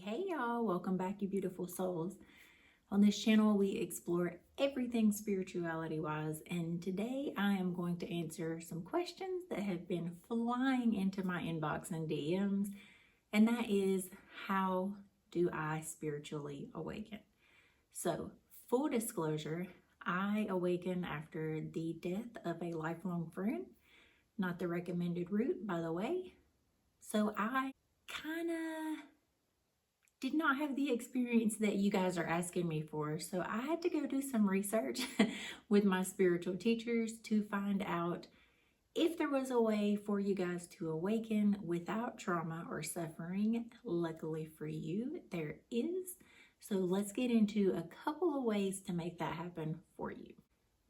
Hey y'all, welcome back, you beautiful souls. On this channel, we explore everything spirituality wise, and today I am going to answer some questions that have been flying into my inbox and DMs, and that is, how do I spiritually awaken? So, full disclosure, I awaken after the death of a lifelong friend, not the recommended route, by the way. So I kind of did not have the experience that you guys are asking me for. So I had to go do some research with my spiritual teachers to find out if there was a way for you guys to awaken without trauma or suffering. Luckily for you, there is. So let's get into a couple of ways to make that happen for you.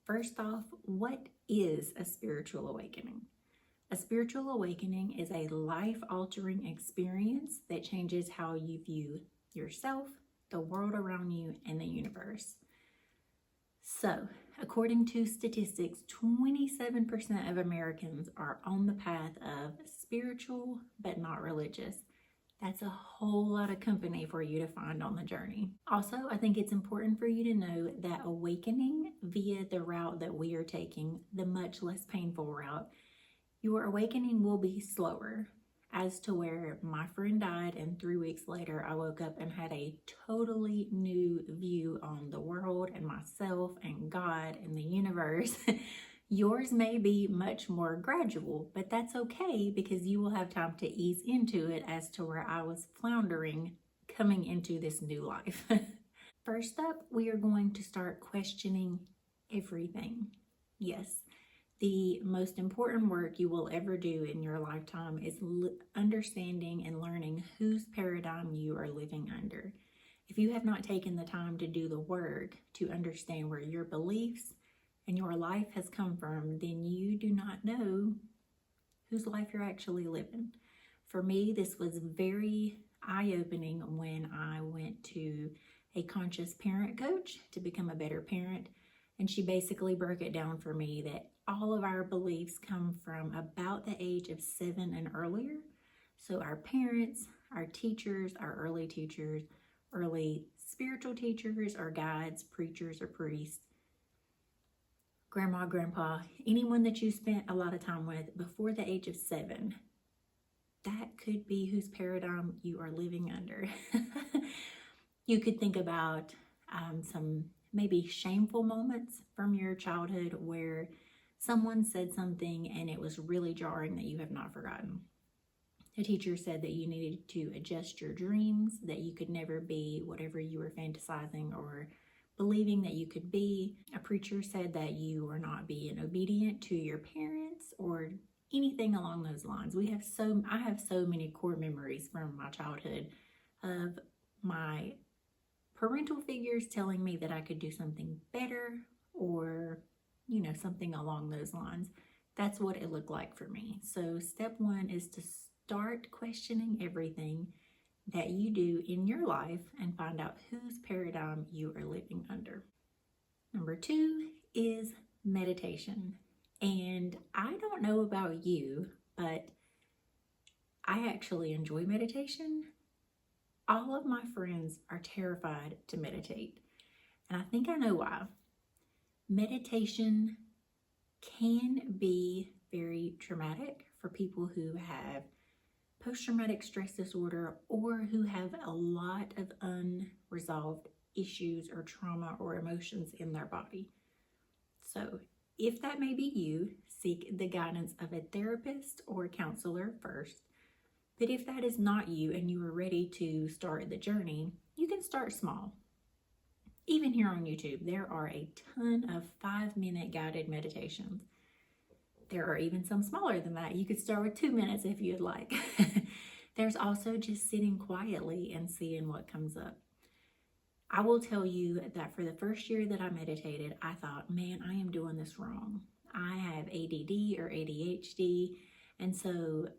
First off, what is a spiritual awakening? A spiritual awakening is a life-altering experience that changes how you view yourself, the world around you, and the universe. So, according to statistics, 27% of Americans are on the path of spiritual but not religious. That's a whole lot of company for you to find on the journey. Also, I think it's important for you to know that awakening via the route that we are taking, the much less painful route, your awakening will be slower, as to where my friend died and 3 weeks later I woke up and had a totally new view on the world and myself and God and the universe. Yours may be much more gradual, but that's okay because you will have time to ease into it, as to where I was floundering coming into this new life. First up, we are going to start questioning everything. Yes. The most important work you will ever do in your lifetime is understanding and learning whose paradigm you are living under. If you have not taken the time to do the work to understand where your beliefs and your life has come from, then you do not know whose life you're actually living. For me, this was very eye-opening when I went to a conscious parent coach to become a better parent. And she basically broke it down for me that all of our beliefs come from about the age of 7 and earlier. So our parents, our teachers, our early teachers, early spiritual teachers or guides, preachers or priests, grandma, grandpa, anyone that you spent a lot of time with before the age of 7, that could be whose paradigm you are living under. You could think about some maybe shameful moments from your childhood where someone said something and it was really jarring that you have not forgotten. A teacher said that you needed to adjust your dreams, that you could never be whatever you were fantasizing or believing that you could be. A preacher said that you were not being obedient to your parents or anything along those lines. I have so many core memories from my childhood of my parental figures telling me that I could do something better or, something along those lines. That's what it looked like for me. So step 1 is to start questioning everything that you do in your life and find out whose paradigm you are living under. Number 2 is meditation. And I don't know about you, but I actually enjoy meditation. All of my friends are terrified to meditate, and I think I know why. Meditation can be very traumatic for people who have post-traumatic stress disorder or who have a lot of unresolved issues or trauma or emotions in their body. So if that may be you, seek the guidance of a therapist or counselor first. But if that is not you and you are ready to start the journey, you can start small. Even here on YouTube, there are a ton of 5-minute guided meditations. There are even some smaller than that. You could start with 2 minutes if you'd like. There's also just sitting quietly and seeing what comes up. I will tell you that for the first year that I meditated, I thought, man, I am doing this wrong. I have ADD or ADHD, and so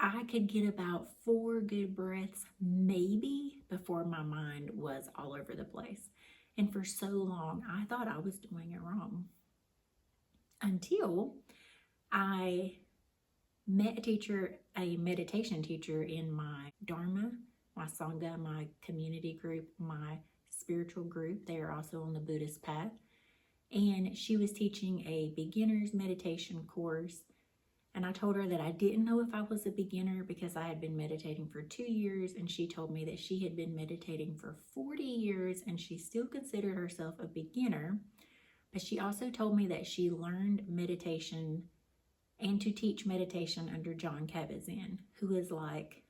I could get about 4 good breaths maybe before my mind was all over the place. And for so long, I thought I was doing it wrong. Until I met a meditation teacher in my Dharma my Sangha, my community group, my spiritual group. They are also on the Buddhist path. And she was teaching a beginner's meditation course. And I told her that I didn't know if I was a beginner because I had been meditating for 2 years, and she told me that she had been meditating for 40 years and she still considered herself a beginner. But she also told me that she learned meditation and to teach meditation under John Kabat-Zinn, who is like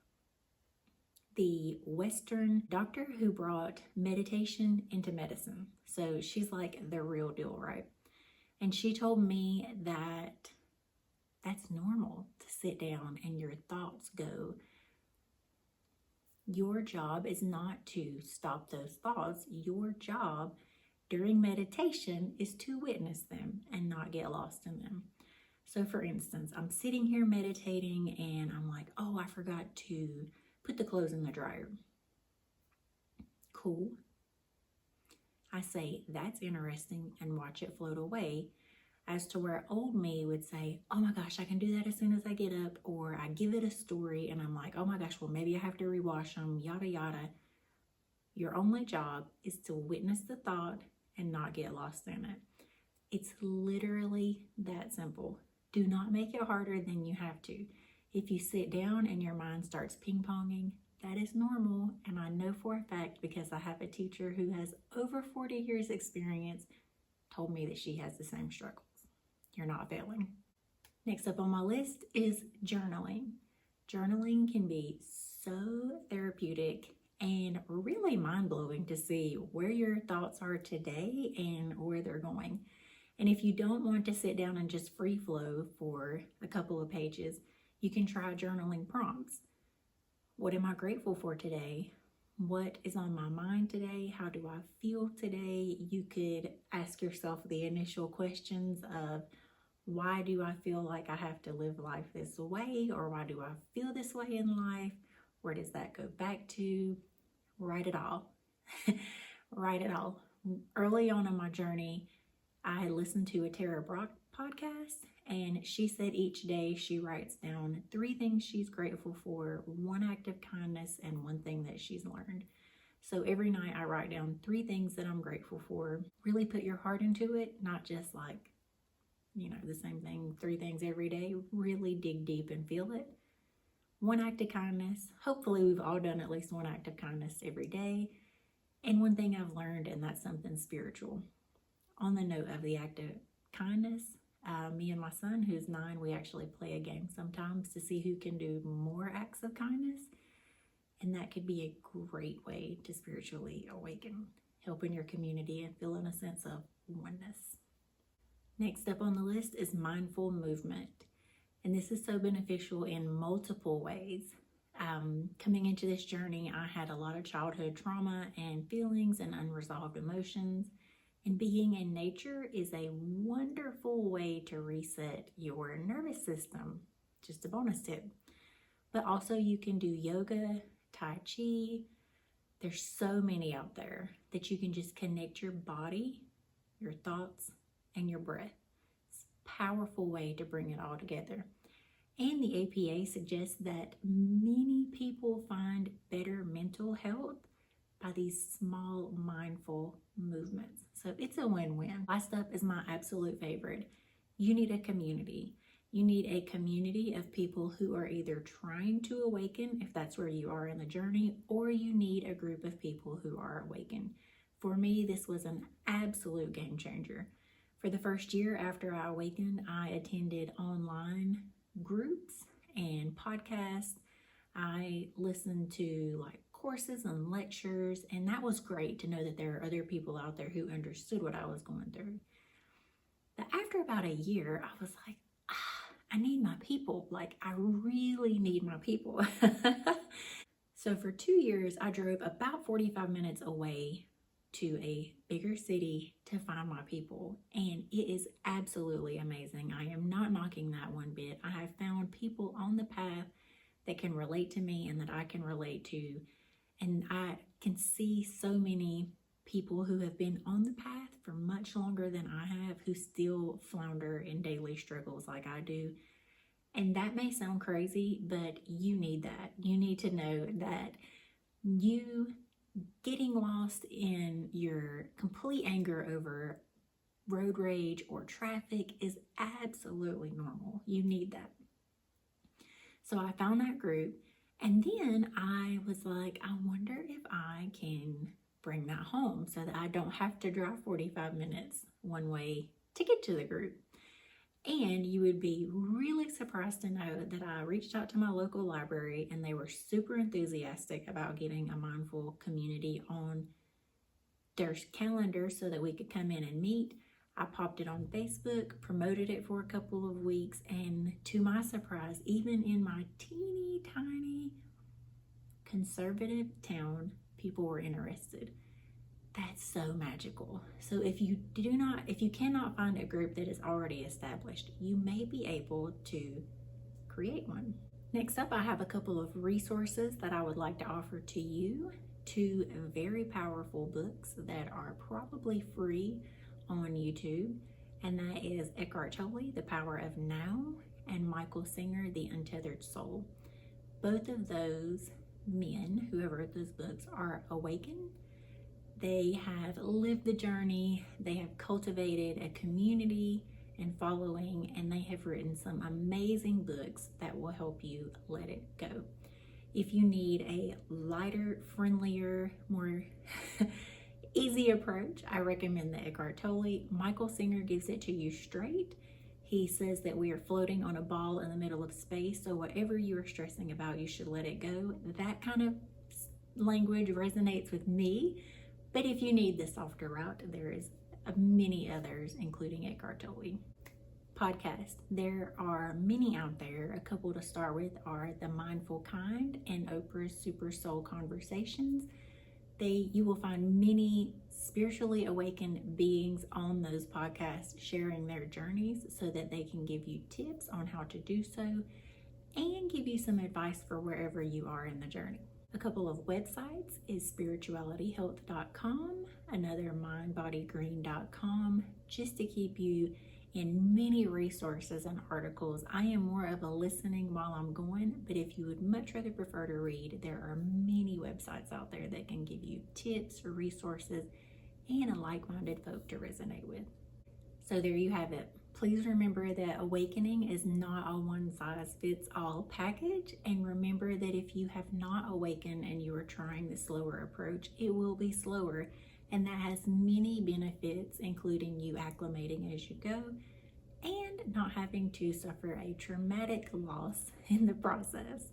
the Western doctor who brought meditation into medicine. So she's like the real deal, right? And she told me that that's normal to sit down and your thoughts go. Your job is not to stop those thoughts. Your job during meditation is to witness them and not get lost in them. So for instance, I'm sitting here meditating and I'm like, oh, I forgot to put the clothes in the dryer. Cool. I say, that's interesting, and watch it float away, as to where old me would say, oh my gosh, I can do that as soon as I get up, or I give it a story and I'm like, oh my gosh, well, maybe I have to rewash them, yada, yada. Your only job is to witness the thought and not get lost in it. It's literally that simple. Do not make it harder than you have to. If you sit down and your mind starts ping-ponging, that is normal, and I know for a fact because I have a teacher who has over 40 years experience told me that she has the same struggles. You're not failing. Next up on my list is journaling. Journaling can be so therapeutic and really mind-blowing to see where your thoughts are today and where they're going. And if you don't want to sit down and just free flow for a couple of pages, you can try journaling prompts. What am I grateful for today? What is on my mind today? How do I feel today? You could ask yourself the initial questions of, why do I feel like I have to live life this way? Or why do I feel this way in life? Where does that go back to? Write it all. Write it all. Early on in my journey, I listened to a Tara Brach podcast, and she said each day she writes down 3 things she's grateful for, 1 act of kindness, and 1 thing that she's learned. So every night I write down 3 things that I'm grateful for. Really put your heart into it, not just like, the same thing, 3 things every day. Really dig deep and feel it. 1 act of kindness. Hopefully we've all done at least 1 act of kindness every day. And 1 thing I've learned, and that's something spiritual. On the note of the act of kindness, me and my son, who's 9, we actually play a game sometimes to see who can do more acts of kindness. And that could be a great way to spiritually awaken, helping your community and feeling a sense of oneness. Next up on the list is mindful movement. And this is so beneficial in multiple ways. Coming into this journey, I had a lot of childhood trauma and feelings and unresolved emotions. And being in nature is a wonderful way to reset your nervous system. Just a bonus tip. But also you can do yoga, Tai Chi. There's so many out there that you can just connect your body, your thoughts, and your breath. It's a powerful way to bring it all together. And the APA suggests that many people find better mental health by these small mindful movements. So it's a win-win. Last up is my absolute favorite. You need a community. You need a community of people who are either trying to awaken, if that's where you are in the journey, or you need a group of people who are awakened. For me, this was an absolute game changer. For the first year after I awakened, I attended online groups and podcasts. I listened to courses and lectures, and that was great to know that there are other people out there who understood what I was going through. But after about a year, I was like, I need my people. I really need my people. So for 2 years, I drove about 45 minutes away to a bigger city to find my people, and it is absolutely amazing. I am not knocking that one bit. I have found people on the path that can relate to me and that I can relate to. And I can see so many people who have been on the path for much longer than I have, who still flounder in daily struggles like I do. And that may sound crazy, but you need that. You need to know that You getting lost in your complete anger over road rage or traffic is absolutely normal. You need that. So I found that group, and then I was like, I wonder if I can bring that home so that I don't have to drive 45 minutes one way to get to the group. And you would be really surprised to know that I reached out to my local library and they were super enthusiastic about getting a mindful community on their calendar so that we could come in and meet. I popped it on Facebook, promoted it for a couple of weeks, and to my surprise, even in my teeny tiny conservative town, people were interested. That's so magical. So if you cannot find a group that is already established, you may be able to create one. Next up, I have a couple of resources that I would like to offer to you. 2 very powerful books that are probably free on YouTube, and that is Eckhart Tolle, The Power of Now, and Michael Singer, The Untethered Soul. Both of those men who have wrote those books are awakened. They have lived the journey, they have cultivated a community and following, and they have written some amazing books that will help you let it go. If you need a lighter, friendlier, more easy approach, I recommend the Eckhart Tolle. Michael Singer gives it to you straight. He says that we are floating on a ball in the middle of space, so whatever you are stressing about, you should let it go. That kind of language resonates with me, but if you need the softer route, there is many others, including Eckhart Tolle. Podcast. There are many out there. A couple to start with are The Mindful Kind and Oprah's Super Soul Conversations. You will find many spiritually awakened beings on those podcasts sharing their journeys so that they can give you tips on how to do so and give you some advice for wherever you are in the journey. A couple of websites is spiritualityhealth.com, another mindbodygreen.com, just to keep you in many resources and articles. I am more of a listening while I'm going, but if you would much rather prefer to read, there are many websites out there that can give you tips, resources, and a like-minded folk to resonate with. So there you have it. Please remember that awakening is not a one-size-fits-all package, and remember that if you have not awakened and you are trying the slower approach, it will be slower, and that has many benefits, including you acclimating as you go and not having to suffer a traumatic loss in the process.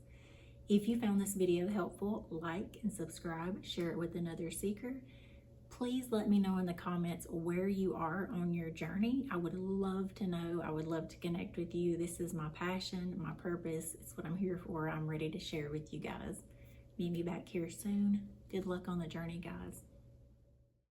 If you found this video helpful, like and subscribe, share it with another seeker. Please let me know in the comments where you are on your journey. I would love to know. I would love to connect with you. This is my passion, my purpose. It's what I'm here for. I'm ready to share with you guys. Meet me back here soon. Good luck on the journey, guys.